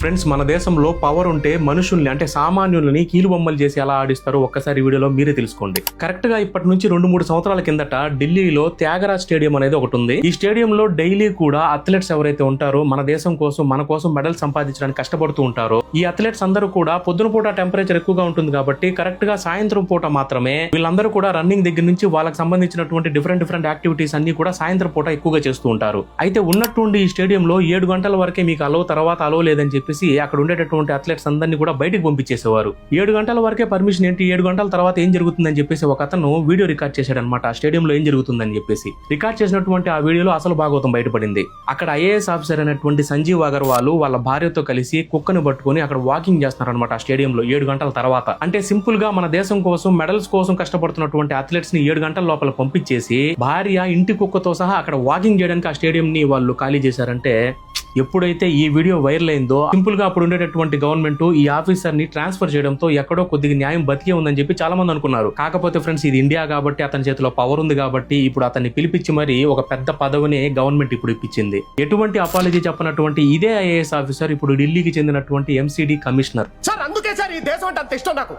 Friends, మన దేశంలో power ఉంటే మనుషుల్ని అంటే సామాన్యులని కీలుబొమ్మలు చేసి ఎలా ఆడిస్తారో ఒక్కసారి వీడియోలో మీరే తెలుసుకోండి. కరెక్ట్ గా ఇప్పటి నుంచి 2-3 సంవత్సరాల కిందట ఢిల్లీలో త్యాగరాజ్ స్టేడియం అనేది ఒకటి ఉంది. ఈ స్టేడియంలో డైలీ కూడా అథ్లెట్స్ ఎవరైతే ఉంటారో మన దేశం కోసం మన కోసం మెడల్ సంపాదించడానికి కష్టపడుతూ ఉంటారో ఈ అథ్లెట్స్ అందరూ కూడా పొద్దున పూట టెంపరేచర్ ఎక్కువగా ఉంటుంది కాబట్టి కరెక్ట్ గా సాయంత్రం పూట మాత్రమే వీళ్ళందరూ కూడా రన్నింగ్ దగ్గర నుంచి వాళ్ళకి సంబంధించినటువంటి డిఫరెంట్ యాక్టివిటీస్ అన్ని కూడా సాయంత్రం పూట ఎక్కువగా చేస్తూ ఉంటారు. అయితే ఉన్నట్టుండి ఈ స్టేడియంలో 7 గంటల వరకే మీకు అలో, తర్వాత అలో లేదని చెప్పేసి అక్కడ ఉండేటటువంటి అథ్లెట్స్ అందరినీ కూడా బయటకు పంపించేసేవారు. 7 గంటల వరకే పర్మిషన్ ఏంటి, 7 గంటల తర్వాత ఏం జరుగుతుందని చెప్పేసి ఒక అతను వీడియో రికార్డ్ చేశాడనమాట. ఆ స్టేడియంలో ఏం జరుగుతుందని చెప్పేసి రికార్డ్ చేసినటువంటి ఆ వీడియోలో అసలు భాగవతం బయటపడింది. అక్కడ ఐఏఎస్ ఆఫీసర్ అయినటువంటి సంజీవ్ అగర్వాల్ వాళ్ళ భార్యతో కలిసి కుక్కను పట్టుకుని అక్కడ వాకింగ్ చేస్తున్నారనమాట ఆ స్టేడియంలో 7 గంటల తర్వాత. అంటే సింపుల్ గా మన దేశం కోసం మెడల్స్ కోసం కష్టపడుతున్నటువంటి అథ్లెట్స్ ని 7 గంటల లోపల పంపించేసి భార్య ఇంటి కుక్కతో సహా అక్కడ వాకింగ్ చేయడానికి ఆ స్టేడియం ని వాళ్ళు ఖాళీ చేశారంటే ఎప్పుడైతే ఈ వీడియో వైరల్ అయిందో సింపుల్ గా అప్పుడు ఉండేటటువంటి గవర్నమెంట్ ఈ ఆఫీసర్ ని ట్రాన్స్ఫర్ చేయడంతో ఎక్కడో కొద్దిగా న్యాయం బతికే ఉందని చెప్పి చాలా మంది అనుకున్నారు. కాకపోతే ఫ్రెండ్స్, ఇది ఇండియా కాబట్టి అతని చేతిలో పవర్ ఉంది కాబట్టి ఇప్పుడు అతన్ని పిలిపించి మరి ఒక పెద్ద పదవిని గవర్నమెంట్ ఇప్పుడు ఇప్పించింది. ఎటువంటి అపాలజీ చెప్పనటువంటి ఇదే ఐఏఎస్ ఆఫీసర్ ఇప్పుడు ఢిల్లీకి చెందినటువంటి ఎంసీడీ కమిషనర్. సార్ అందుకే సార్ ఈ దేశం అంటే అంత ఇష్టం నాకు.